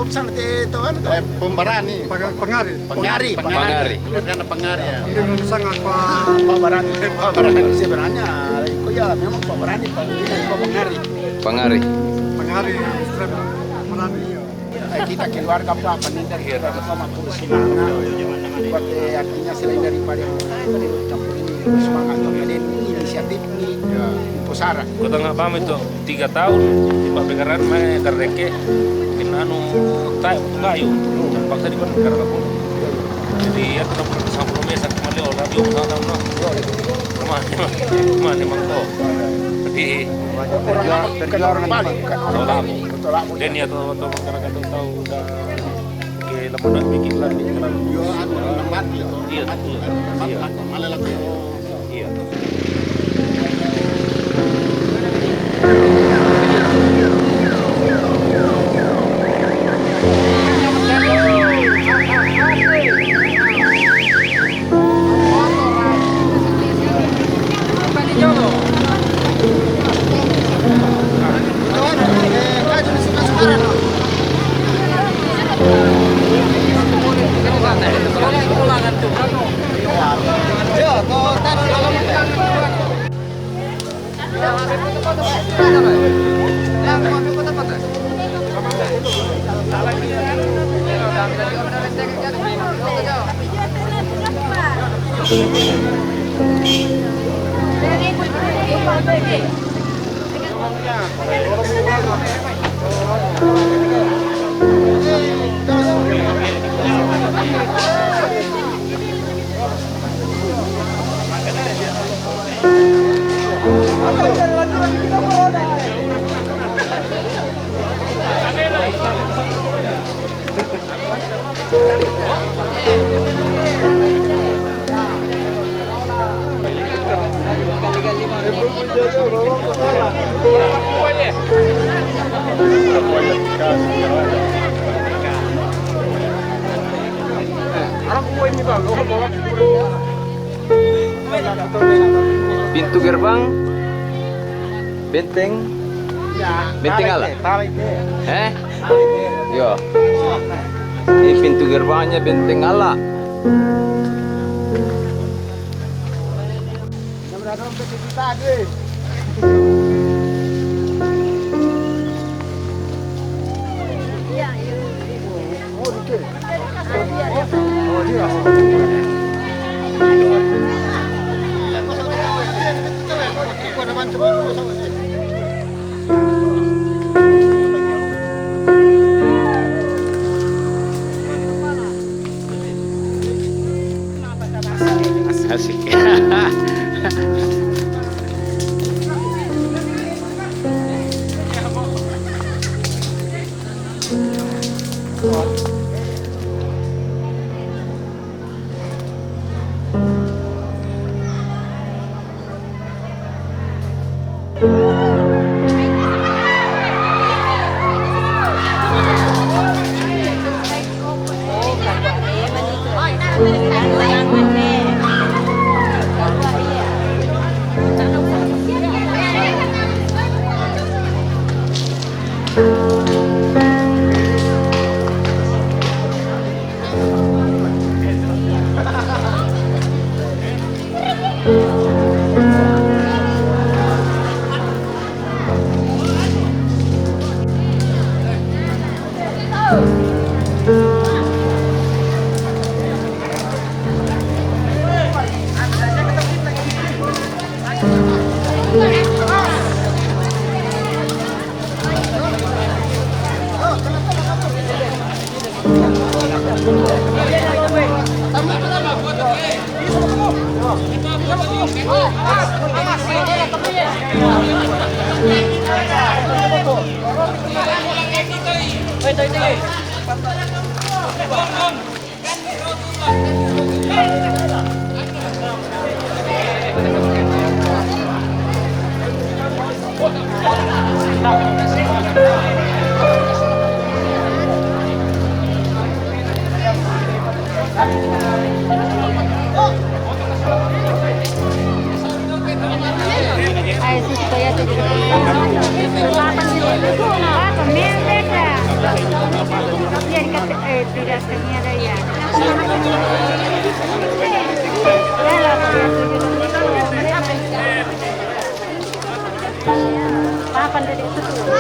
sana itu kan pembarani. Pengari. Pengari. Karena pengari ya. Dengan sangat Pembarani sebenarnya. Itu ya memang pembarani pengari. Pengari. pengari Merani. Kita keluarga Pak Penindar kita sama Kursinana. Seperti artinya selain daripada campur ini semangat ini inisiatif ini pusara. Kota nggak paham itu 3 tahun di pabrik main kareke anu tay kayu paksa di negara aku jadi ya tetap bersama mesa kembali orang di rumah tahu kemana mangko jadi Orang balik dan ya teman-teman masyarakat tahu udah ke lembaga bikin lagi karena iya Pintu gerbang benteng ala. Yo. Ini pintu gerbangnya benteng ala. Asik.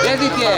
Edit ya.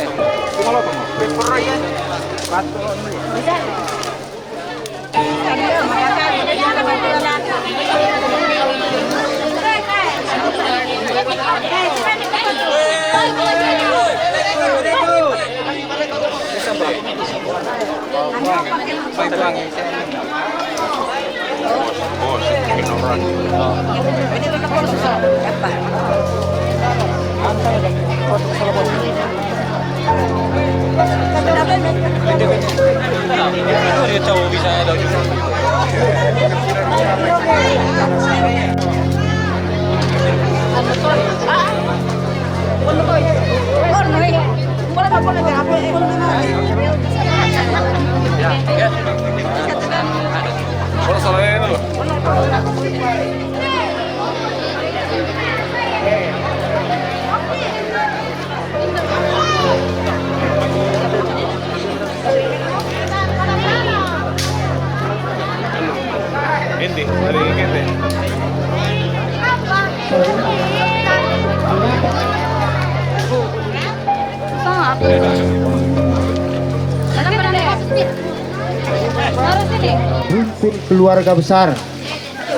Rumpun keluarga besar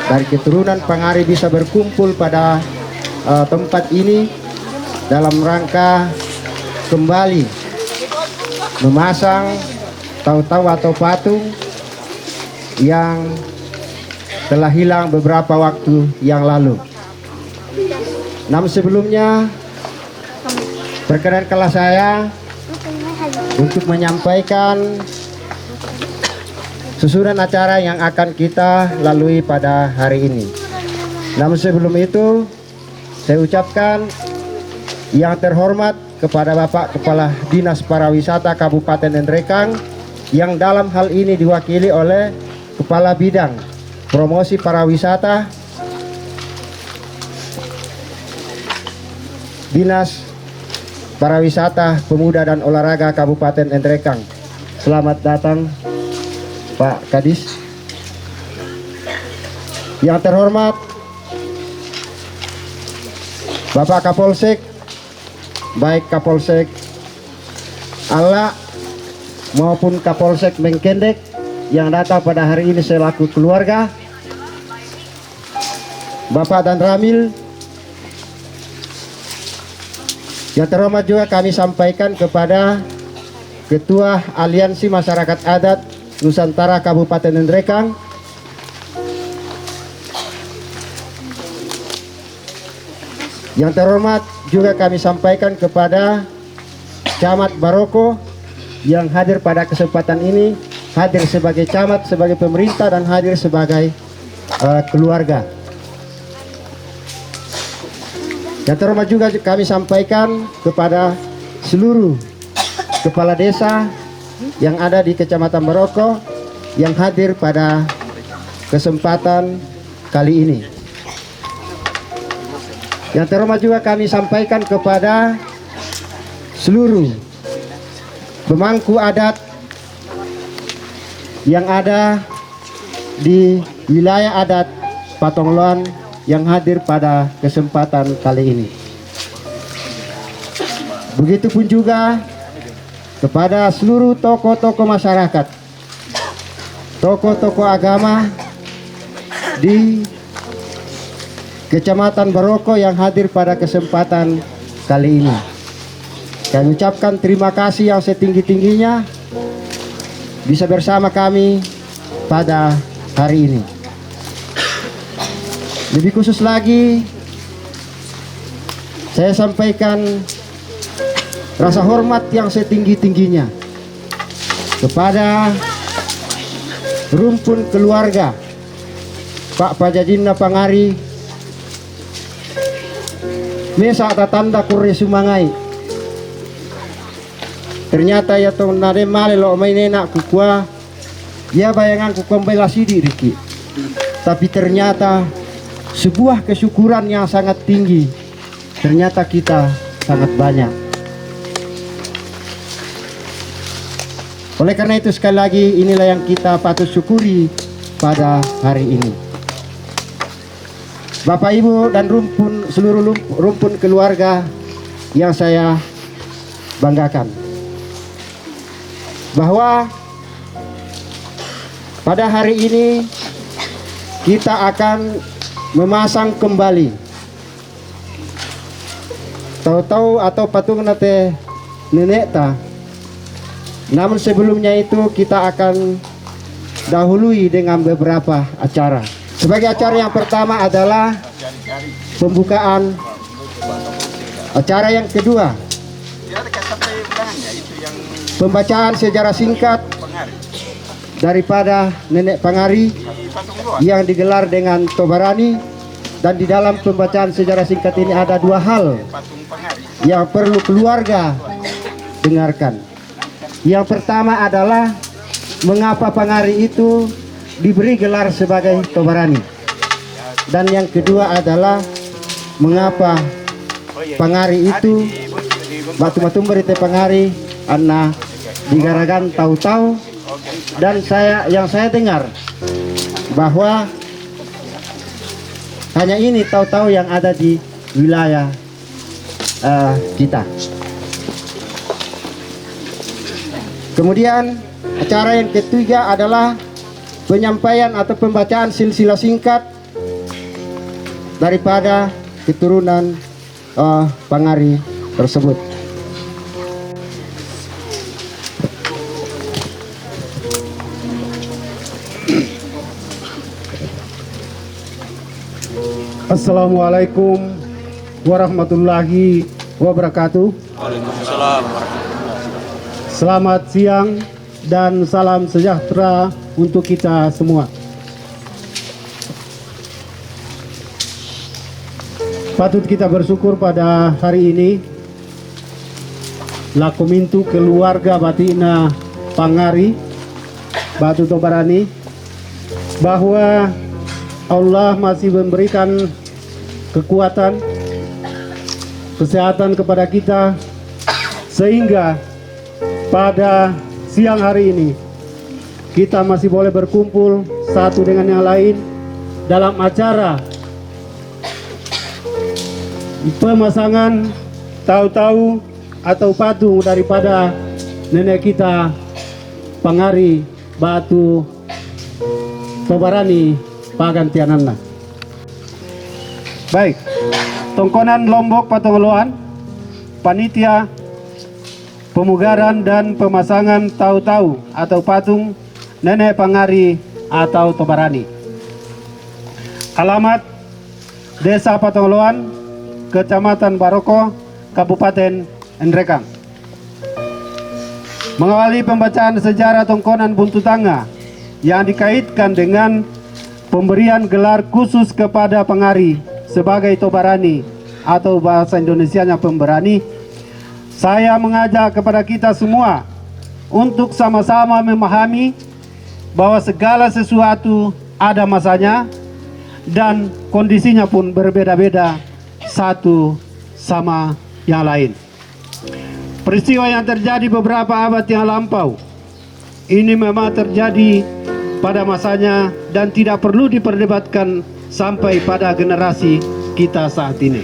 dari keturunan Pangari bisa berkumpul pada tempat ini dalam rangka kembali memasang tahu-tahu atau patung yang telah hilang beberapa waktu yang lalu. Namun sebelumnya perkenankanlah saya untuk menyampaikan susunan acara yang akan kita lalui pada hari ini. Namun sebelum itu, saya ucapkan yang terhormat kepada Bapak Kepala Dinas Pariwisata Kabupaten Nrekang yang dalam hal ini diwakili oleh Kepala Bidang Promosi Pariwisata Dinas Pariwisata Pemuda dan Olahraga Kabupaten Nrekang. Selamat datang Pak Kadis. Yang terhormat Bapak Kapolsek, baik Kapolsek Ala maupun Kapolsek Mengkendek yang datang pada hari ini selaku keluarga, Bapak dan Ramil. Yang terhormat juga kami sampaikan kepada Ketua Aliansi Masyarakat Adat Nusantara Kabupaten Nrekang, yang terhormat juga kami sampaikan kepada Camat Baroko yang hadir pada kesempatan ini, hadir sebagai camat, sebagai pemerintah, dan hadir sebagai keluarga. Yang terhormat juga kami sampaikan kepada seluruh kepala desa yang ada di Kecamatan Baroko yang hadir pada kesempatan kali ini. Yang terhormat juga kami sampaikan kepada seluruh pemangku adat yang ada di wilayah adat Patongloan yang hadir pada kesempatan kali ini. Begitupun juga kepada seluruh tokoh-tokoh masyarakat, tokoh-tokoh agama di Kecamatan Baroko yang hadir pada kesempatan kali ini. Kami ucapkan terima kasih yang setinggi-tingginya bisa bersama kami pada hari ini. Lebih khusus lagi, saya sampaikan rasa hormat yang setinggi-tingginya kepada rumpun keluarga Pak Pajajinna Pangari Mesa tatanda kurre sumangai. Ternyata ya tong nade male lo main enak kukua ya bayangan kukombela sidi Riki. Tapi ternyata sebuah kesyukuran yang sangat tinggi. Ternyata kita sangat banyak. Oleh karena itu sekali lagi inilah yang kita patut syukuri pada hari ini. Bapak Ibu dan seluruh rumpun keluarga yang saya banggakan, bahwa pada hari ini kita akan memasang kembali tahu-tahu atau patung nate nenek ta. Namun sebelumnya itu kita akan dahului dengan beberapa acara. Sebagai acara yang pertama adalah pembukaan. Acara yang kedua, pembacaan sejarah singkat daripada Nenek Pangari yang digelar dengan Tobarani. Dan di dalam pembacaan sejarah singkat ini ada dua hal yang perlu keluarga dengarkan. Yang pertama adalah mengapa Pangari itu diberi gelar sebagai Tobarani. Dan yang kedua adalah mengapa Pangari itu batu-batu berita Pangari anna digaragan tahu-tahu. Dan yang saya dengar bahwa hanya ini tahu-tahu yang ada di wilayah kita. Kemudian acara yang ketiga adalah penyampaian atau pembacaan silsilah singkat daripada keturunan Pangari tersebut. Assalamualaikum warahmatullahi wabarakatuh. Waalaikumsalam. Selamat siang dan salam sejahtera untuk kita semua. Patut kita bersyukur pada hari ini lakomintu keluarga batina Pangari Batu Tobarani, bahwa Allah masih memberikan kekuatan, kesehatan kepada kita, sehingga pada siang hari ini kita masih boleh berkumpul satu dengan yang lain dalam acara pemasangan tahu-tahu atau patung daripada nenek kita Pangari Batu Tobarani Pagantianana. Baik, Tongkonan Lombok Patongloan, panitia pemugaran dan pemasangan tahu-tahu atau patung Nenek Pangari atau Tobarani. Alamat Desa Patongloan, Kecamatan Baroko, Kabupaten Nrekang. Mengawali pembacaan sejarah Tongkonan Buntutanga yang dikaitkan dengan pemberian gelar khusus kepada Pangari sebagai Tobarani atau bahasa Indonesianya pemberani, saya mengajak kepada kita semua untuk sama-sama memahami bahwa segala sesuatu ada masanya dan kondisinya pun berbeda-beda satu sama yang lain. Peristiwa yang terjadi beberapa abad yang lampau ini memang terjadi pada masanya dan tidak perlu diperdebatkan sampai pada generasi kita saat ini.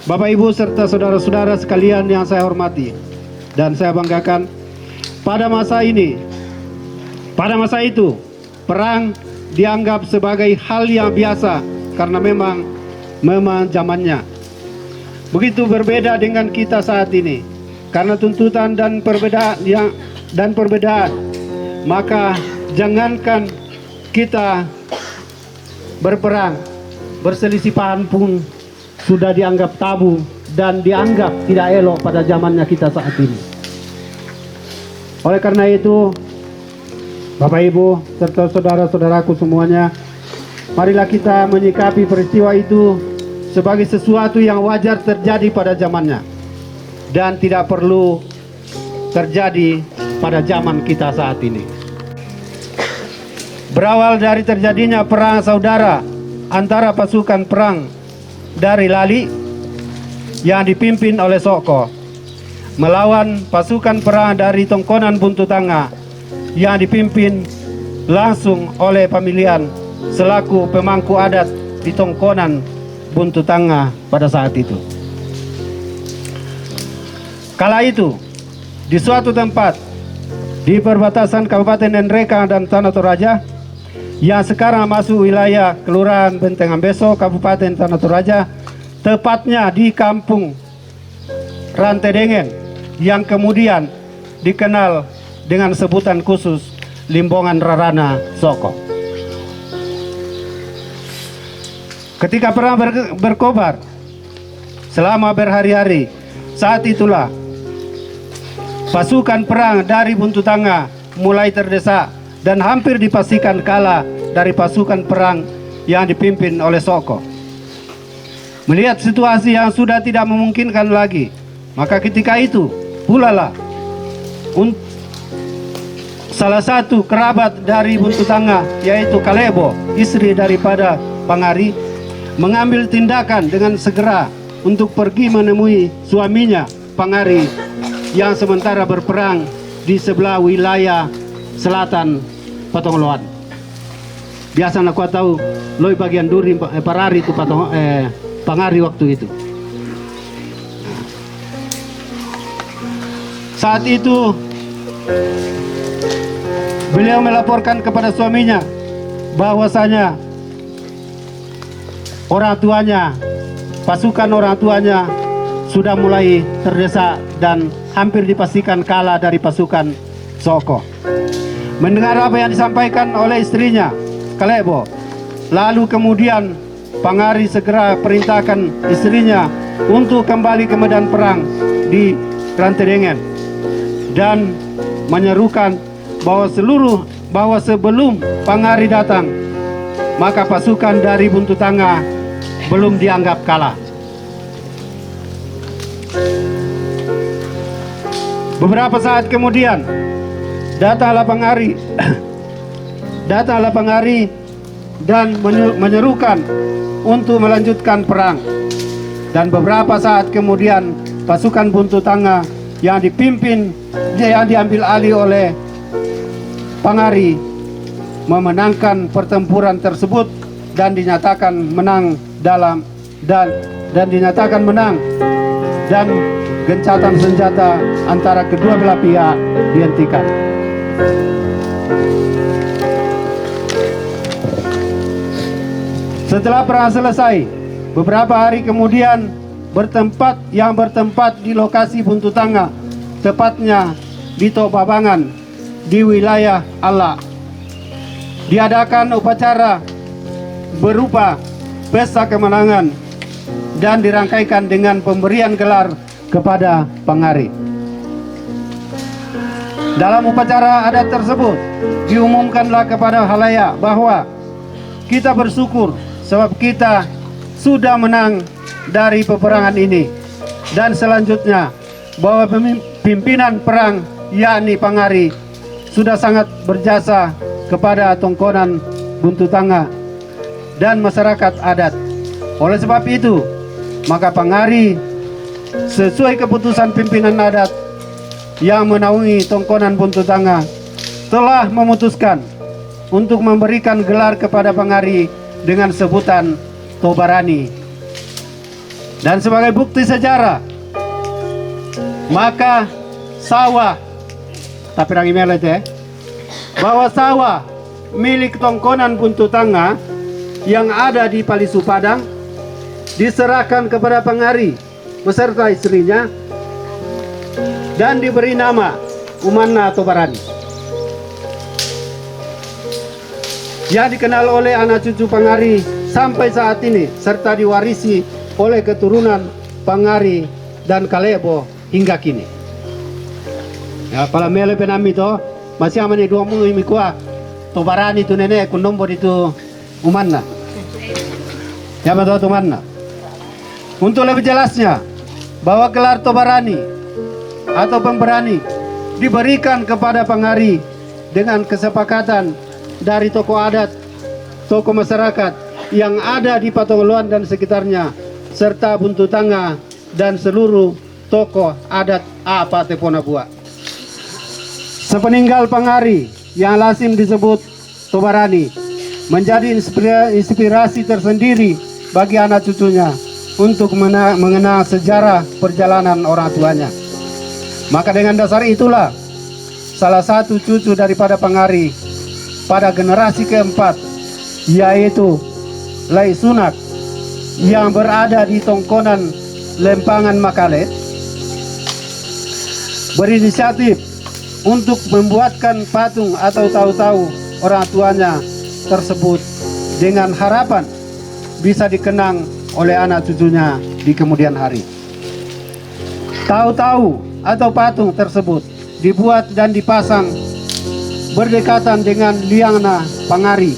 Bapak Ibu serta saudara-saudara sekalian yang saya hormati dan saya banggakan, pada masa ini, pada masa itu perang dianggap sebagai hal yang biasa karena memang zamannya. Begitu berbeda dengan kita saat ini karena tuntutan dan perbedaan, maka jangankan kita berperang, berselisihan pun sudah dianggap tabu dan dianggap tidak elok pada zamannya kita saat ini. Oleh karena itu, Bapak Ibu serta saudara-saudaraku semuanya, marilah kita menyikapi peristiwa itu sebagai sesuatu yang wajar terjadi pada zamannya dan tidak perlu terjadi pada zaman kita saat ini. Berawal dari terjadinya perang saudara antara pasukan perang dari Lali yang dipimpin oleh Soko melawan pasukan perang dari Tongkonan Buntu Tanga yang dipimpin langsung oleh pemilihan selaku pemangku adat di Tongkonan Buntu Tanga pada saat itu. Kala itu, di suatu tempat di perbatasan Kabupaten Nreka dan Tanah Toraja yang sekarang masuk wilayah Kelurahan Benteng Ambeso, Kabupaten Tanah Toraja, tepatnya di Kampung Rantedengen yang kemudian dikenal dengan sebutan khusus Limbongan Rarana Soko. Ketika perang berkobar selama berhari-hari, saat itulah pasukan perang dari Buntu Tanga mulai terdesak dan hampir dipastikan kalah dari pasukan perang yang dipimpin oleh Soko. Melihat situasi yang sudah tidak memungkinkan lagi, maka ketika itu pula lah salah satu kerabat dari Buntu Tanga, yaitu Kalebo, istri daripada Pangari, mengambil tindakan dengan segera untuk pergi menemui suaminya Pangari yang sementara berperang di sebelah wilayah selatan Patongloan. Biasa nak kau tahu loi bagian duri Parari itu Pangari waktu itu. Saat itu beliau melaporkan kepada suaminya bahwasanya orang tuanya, pasukan orang tuanya sudah mulai terdesak dan hampir dipastikan kalah dari pasukan Soko. Mendengar apa yang disampaikan oleh istrinya, Kalebo, lalu kemudian Pangari segera perintahkan istrinya untuk kembali ke medan perang di Rantedengen dan menyerukan bahwa sebelum Pangari datang, maka pasukan dari Buntu Tanga belum dianggap kalah. Beberapa saat kemudian datanglah Pangari dan menyerukan untuk melanjutkan perang. Dan beberapa saat kemudian pasukan Buntu Tanga yang diambil alih oleh Pangari memenangkan pertempuran tersebut dan dinyatakan menang dan gencatan senjata antara kedua belah pihak dihentikan. Setelah perang selesai, beberapa hari kemudian bertempat di lokasi Buntu Tanga, tepatnya di Tobabangan di wilayah Allah, diadakan upacara berupa pesta kemenangan dan dirangkaikan dengan pemberian gelar kepada Pangari. Dalam upacara adat tersebut diumumkanlah kepada halayak bahwa kita bersyukur sebab kita sudah menang dari peperangan ini, dan selanjutnya bahwa pimpinan perang yakni Pangari sudah sangat berjasa kepada Tongkonan Buntu Tanga dan masyarakat adat. Oleh sebab itu, maka Pangari sesuai keputusan pimpinan adat yang menaungi Tongkonan Buntu Tanga telah memutuskan untuk memberikan gelar kepada Pangari dengan sebutan Tobarani. Dan sebagai bukti sejarah, maka sawah bahwa sawah milik Tongkonan Buntu Tanga yang ada di Palisu Padang diserahkan kepada Pangari beserta istrinya dan diberi nama Umanna Tobarani, yang dikenal oleh anak cucu Pangari sampai saat ini serta diwarisi oleh keturunan Pangari dan Kalebo hingga kini. Ya, pala mele penami to masih amane dua mulu imi kuah Tobarani tu nenek kunombo itu Umanna. Ya betul Umanna. Untuk lebih jelasnya, bahwa gelar Tobarani atau pemberani diberikan kepada Pangari dengan kesepakatan dari tokoh adat, tokoh masyarakat yang ada di Patongloan dan sekitarnya, serta Buntu Tanga dan seluruh tokoh adat apa tepona buat. Sepeninggal Pangari yang lazim disebut Tobarani menjadi inspirasi tersendiri bagi anak cucunya untuk mengenal sejarah perjalanan orang tuanya. Maka dengan dasar itulah salah satu cucu daripada Pangari pada generasi keempat, yaitu Lai Sunak, yang berada di Tongkonan Lempangan Makalet, berinisiatif untuk membuatkan patung atau tahu-tahu orang tuanya tersebut dengan harapan bisa dikenang oleh anak cucunya di kemudian hari. Tahu-tahu atau patung tersebut dibuat dan dipasang berdekatan dengan Liangna Pangari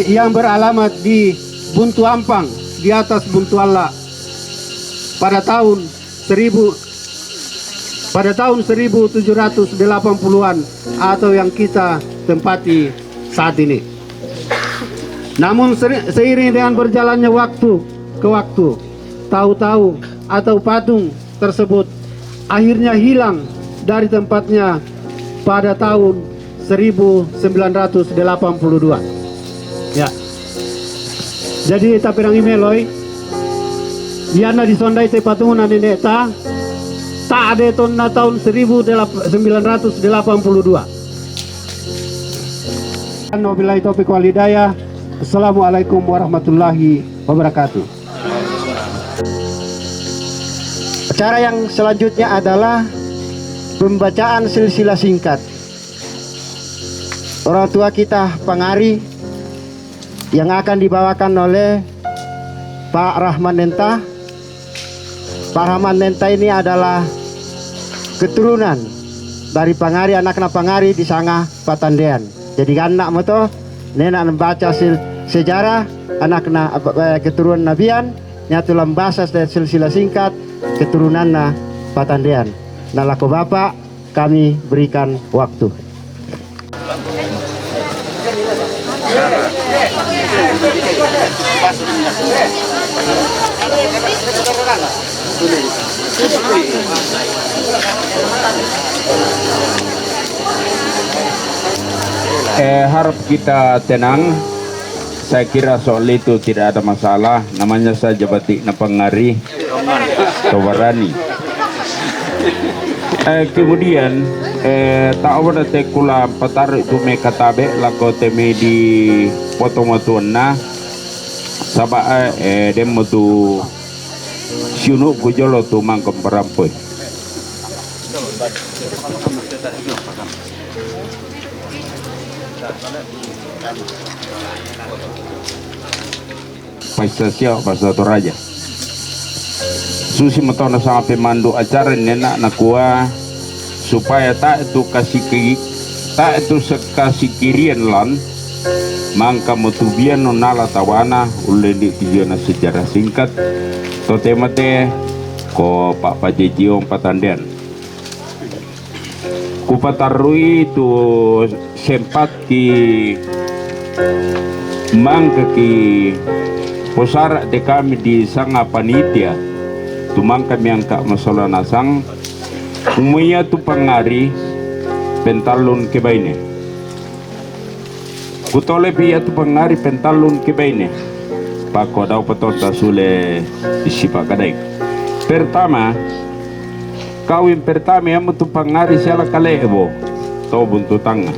yang beralamat di Buntu Ampang di atas Buntu Alla pada tahun 1780-an atau yang kita tempati saat ini. Namun seiring dengan berjalannya waktu ke waktu, tahu-tahu atau patung tersebut akhirnya hilang dari tempatnya pada tahun 1982. Ya. Jadi tapirang imeloi yana disondai te patungan ini tak ada tahun 1982. Wabillahi taufiq wal hidayah. Assalamualaikum warahmatullahi wabarakatuh. Acara yang selanjutnya adalah pembacaan silsilah singkat orang tua kita Pangari yang akan dibawakan oleh Pak Rahman Nenta. Pak Rahman Nenta ini adalah keturunan dari Pangari, anak-anak Pangari di Sanga Patandean. Jadi anak moto nenek membaca sejarah anak-anak keturunan Nabian nyatu bahasa silsilah singkat keturunan Patandean. Nah laku Bapak kami berikan waktu. Harap kita tenang. Saya kira soal itu tidak ada masalah. Namanya saja batik na Pangari Tobarani. Kemudian tak ada tekula patar itu me katabe lako teme di potong-potongan na sabak demo tu siunu kujolo tu mangkom perampoy. Paisa siap bahasa Toraja. Susi matona sama pemandu acara nenak nakua supaya tak itu kasih kirian lan mangka motubian nonala tawana uleni tujuan sejarah singkat to temate ko Pak Pajejiong Patandean kupatarui tu sempat ki mangka ki posara de kami di Sanga Panitia tumang kami angka masalah nasang umuya tu Pangari pentalun kebaine kutole pia tu Pangari pentalun kebaine pako daw patota sule isipa kadai pertama kawin pertama yang tu Pangari siala kalebo to buntu tanga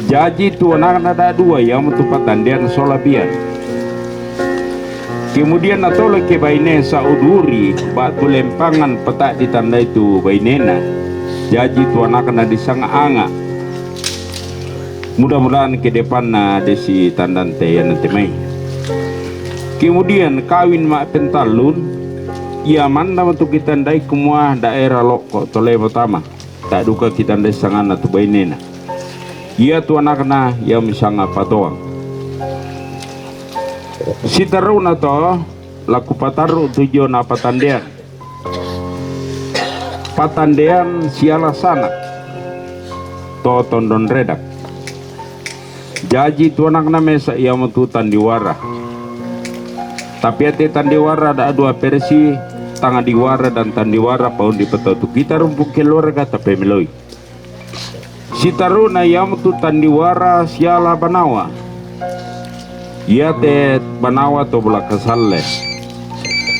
jadi tu anak ada dua yang tu Patandean Solabian. Kemudian natolak ke baine sauduri batu lempangan petak ditandai tu bainena. Jadi tu anak na disanga anga. Mudah-mudahan ke depan na desi tandante yang nanti mai. Kemudian kawin mak pentalun ia manda untuk kita ndai semua daerah loko tole pertama. Tak duka kita ndai sangana tu bainena. Ia tu anak na yang misanga patoang. Si taruna to laku pataru tujuan Patandean. Patandean siala sana to tondon redak. Jaji tu anak na mesa ia metutan diwara. Tapi ate tandiwara ada dua versi, tangan diwara dan tandiwara paun di petotu kita rumpuk keluarga tapi meloi. Si taruna yang tu tandiwara siala banawa. Ia te banawa to bola kasalle.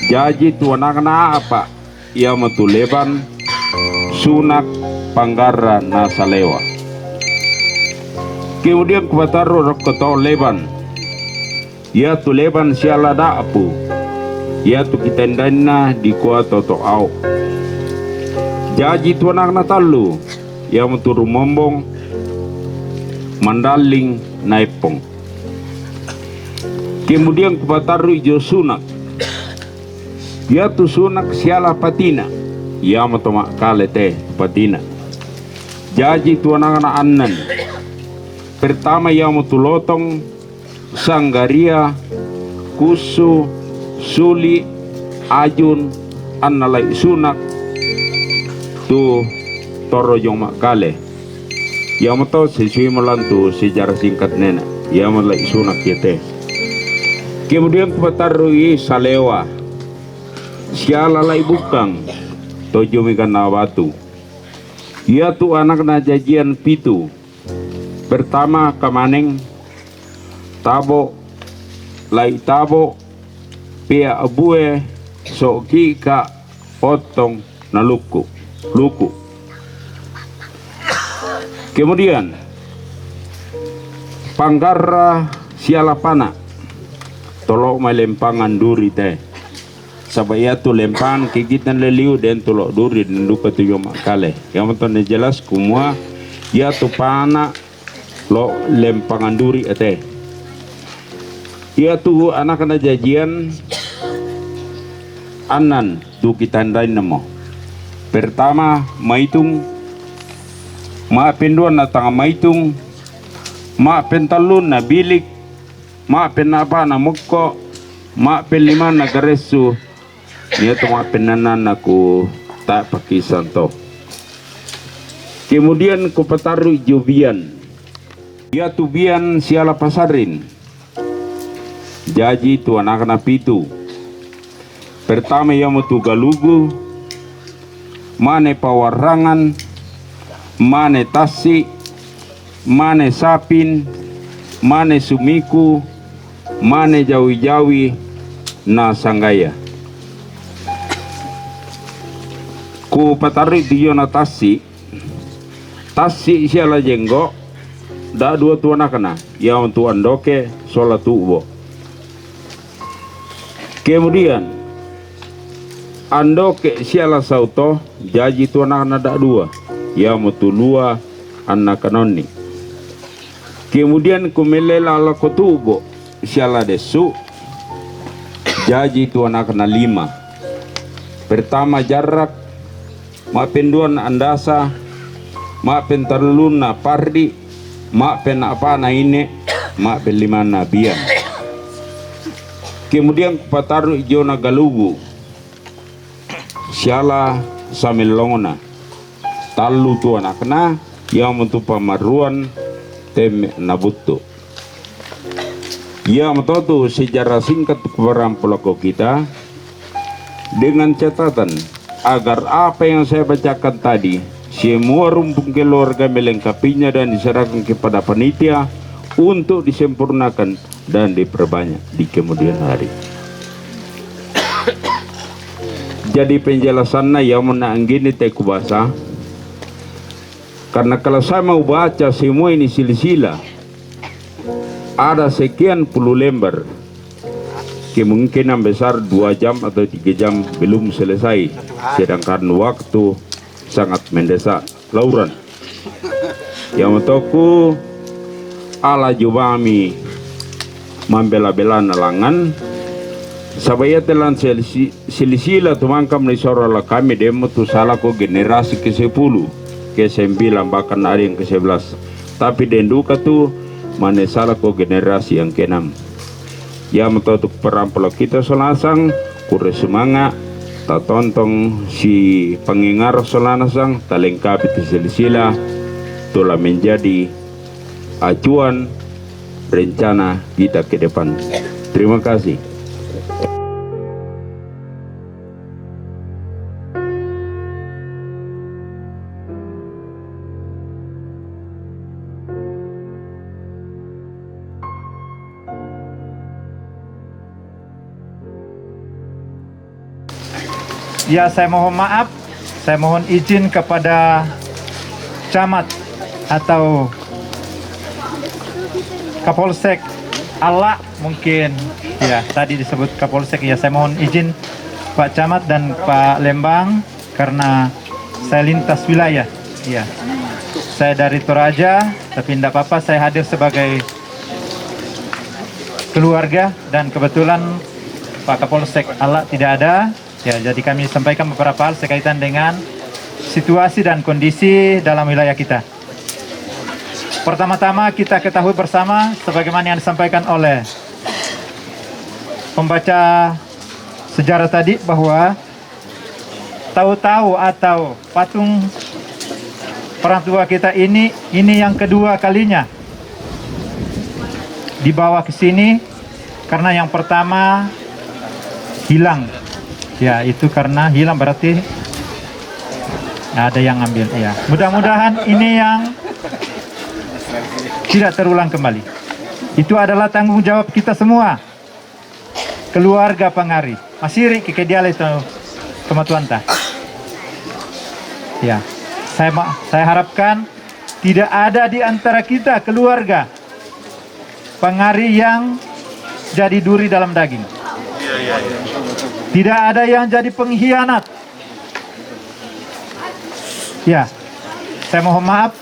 Jaji tu anak apa? Ia tu leban sunak panggara nasalewa. Kemudian kubataru rokoto leban. Ia tu leban siala da apu. Ia tu kitendana di kuato to au. Jaji tu anak talu. Ia tu rumombong mandaling naipong. Kemudian kubataru ijo sunak. Ia tu sunak siala patina. Ia tu makale te patina. Jaji tu anak anan. Pertama ia tu lotong sanggaria kusu suli ajun annalai sunak tu torojong makale. Ia to sesuai melantu sejarah singkat nena. Ia mulai sunak yete. Kemudian kubatarui salewa siala lai bukang tojo mikan batu. Ia tu anak na jajian pitu. Pertama kamaneng tabo lai tabo pia abue soki ka potong na luku. Kemudian panggara siala pana tolok melempangan duri teh. Sabaya tu lempang kigitan leliu dan tolok duri dan lupa tu yo makale. Yang penting jelas kumua ia tu pana lo lempangan duri teh. Ia tu anak na jajian anan tu kita ndain nemo. Pertama maitung ma penduan na tanga maitung ma pentalun na bilik ma penapa na mukko ma penlima na garesu niya tu ma penanan aku tak pakisan to. Kemudian ku pataru jubian. Ia tu bian siala pasarin. Jaji tu anak na pitu. Pertama ia tu galugu, mane pawarangan, mane tasi, mane sapin, mane sumiku, mane jawi-jawi na sanggaya. Ku patarik diyo na tasi siala jenggo, da dua tu anak na, yang tu andoke sola tubo. Kemudian andoke siala sauto jaji tu anak nada dua ya mutulua anak kanoni. Kemudian kumelela ala kotubo siala desu jaji tu anak na 5. Pertama jarak ma penduan andasa ma pentarlun na pardi ma pen apa na ine ma pelima na bian. Kemudian pataru jona galugu siala samilongona talu tu anakna yang untuk pamaruan tem nabutu. Yang mentotu sejarah singkat keberam peloko kita dengan catatan agar apa yang saya bacakan tadi semua rumpun keluarga melengkapinya dan diserahkan kepada panitia untuk disempurnakan dan diperbanyak di kemudian hari. Jadi penjelasannya yang menang gini teku bahasa. Karena kalau saya mau baca semua ini silsilah ada sekian puluh lembar, kemungkinan besar 2 jam atau 3 jam belum selesai, sedangkan waktu sangat mendesak. Lauran yang mentoku ala jubami membela-bela nalangan sabaya telan silsila tumangkam ni sorala kami demo tu salah ko generasi ke-10 ke-9 bahkan ada yang ke-11 tapi denduka tu mana salah ko generasi yang ke-6 ya mentotuk perampolo kita solasang kure semangat tak tontong si pengingar solanasang talengkapi tu silsila telah menjadi acuan rencana kita ke depan. Terima kasih. Ya, saya mohon maaf, saya mohon izin kepada camat atau Kapolsek Allah mungkin ya tadi disebut Kapolsek ya, saya mohon izin Pak Camat dan Pak Lembang karena saya lintas wilayah ya. Saya dari Toraja tapi tidak apa-apa, saya hadir sebagai keluarga dan kebetulan Pak Kapolsek Allah tidak ada ya, jadi kami sampaikan beberapa hal sekaitan dengan situasi dan kondisi dalam wilayah kita. Pertama-tama kita ketahui bersama sebagaimana yang disampaikan oleh pembaca sejarah tadi bahwa tahu-tahu atau patung orang tua kita ini yang kedua kalinya dibawa ke sini karena yang pertama hilang. Ya, itu karena hilang berarti ada yang ambil ya. Mudah-mudahan ini yang tidak terulang kembali. Itu adalah tanggung jawab kita semua. Keluarga Pangari. Masiri kekediala itu kematuanta. Ya. Saya harapkan tidak ada di antara kita keluarga Pangari yang jadi duri dalam daging. Tidak ada yang jadi pengkhianat. Ya. Saya mohon maaf.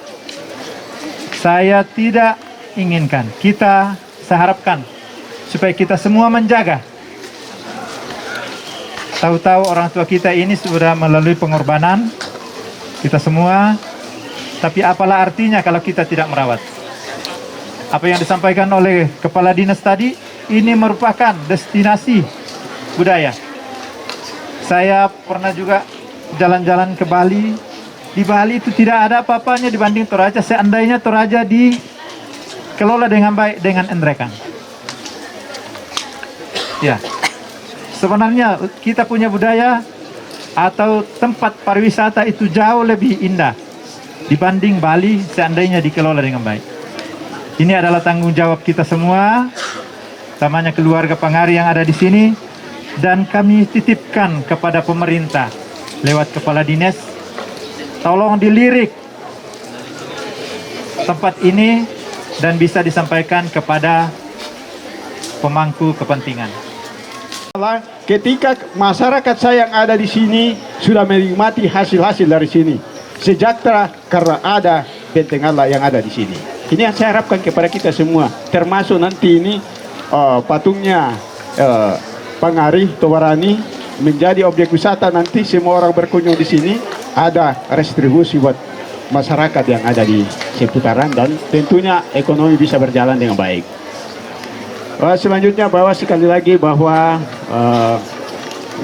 Saya tidak inginkan, saya harapkan supaya kita semua menjaga. Tahu-tahu orang tua kita ini sudah melalui pengorbanan, kita semua, tapi apalah artinya kalau kita tidak merawat. Apa yang disampaikan oleh Kepala Dinas tadi, ini merupakan destinasi budaya. Saya pernah juga jalan-jalan ke Bali. Di Bali itu tidak ada apa-apanya dibanding Toraja. Seandainya Toraja dikelola dengan baik dengan Endrekan. Ya, sebenarnya kita punya budaya atau tempat pariwisata itu jauh lebih indah dibanding Bali seandainya dikelola dengan baik. Ini adalah tanggung jawab kita semua, utamanya keluarga Pangari yang ada di sini, dan kami titipkan kepada pemerintah lewat Kepala Dinas. Tolong dilirik tempat ini dan bisa disampaikan kepada pemangku kepentingan. Ketika masyarakat saya yang ada di sini sudah menikmati hasil-hasil dari sini, sejahtera karena ada benteng Allah yang ada di sini. Ini yang saya harapkan kepada kita semua, termasuk nanti ini patungnya Pangari Tobarani menjadi objek wisata, nanti semua orang berkunjung di sini. Ada restribusi buat masyarakat yang ada di seputaran dan tentunya ekonomi bisa berjalan dengan baik. Selanjutnya bahwa sekali lagi bahwa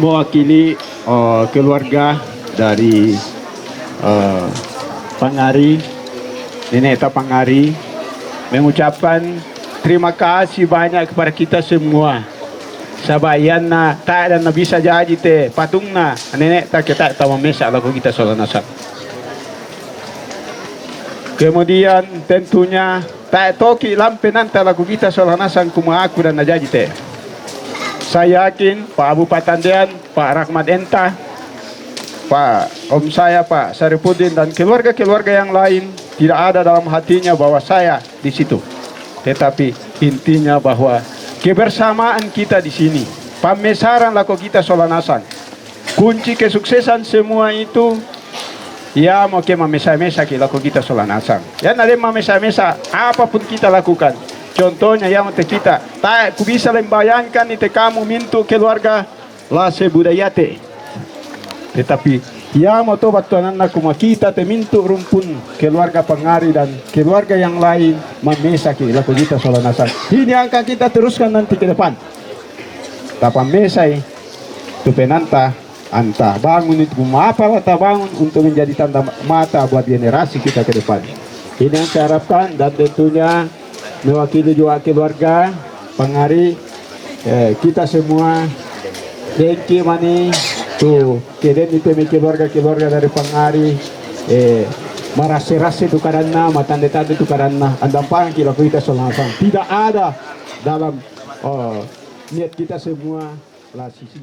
mewakili keluarga dari Pangari, Nenek Eta Pangari, mengucapkan terima kasih banyak kepada kita semua. Sabayan na tak dan bisa jadi te patung na nenek tak kita tahu mesak lagu kita solanasan. Kemudian tentunya tak toki lampenan lagu kita solanasan kumaku dan najaji te. Saya yakin Pak Abu Patandian, Pak Rahmat Entah, Pak Om saya Pak Saripudin dan keluarga-keluarga yang lain tidak ada dalam hatinya bahwa saya di situ. Tetapi intinya bahwa kebersamaan kita di sini, pamesaran laku kita solanasan, kunci kesuksesan semua itu, ya mau ke mamesa-mesa ke laku kita solanasan. Ya nanti mamesa-mesa apapun kita lakukan. Contohnya yang kita, tak ku bisa membayangkan itu kamu mintu keluarga lase budayate. Tetapi ya mau tobat tuanan aku kita temintu rumpun keluarga Pangari dan keluarga yang lain memesa ke laku kita solanasan. Ini angka kita teruskan nanti ke depan. Tapa mesai tu penanta anta bangun itu apa ta bangun untuk menjadi tanda mata buat generasi kita ke depan. Ini yang saya harapkan dan tentunya mewakili juga keluarga Pangari, kita semua dengki mani tuh keden itu keluarga dari Pangari marase-rase itu karena matande-tande itu karena andampan kita solanasan tidak ada dalam niat kita semua lah sisi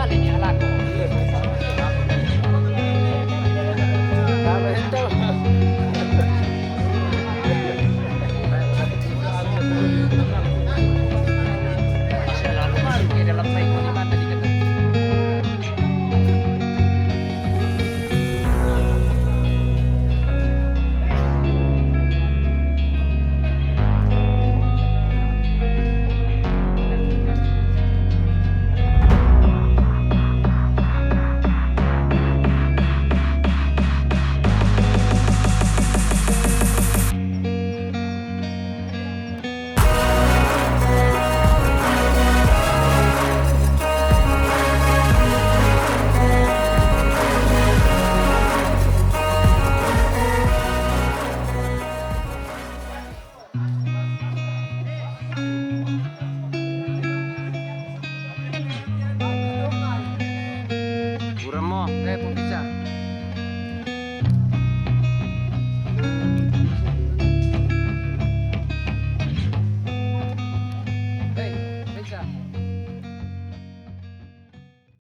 balik ya laku.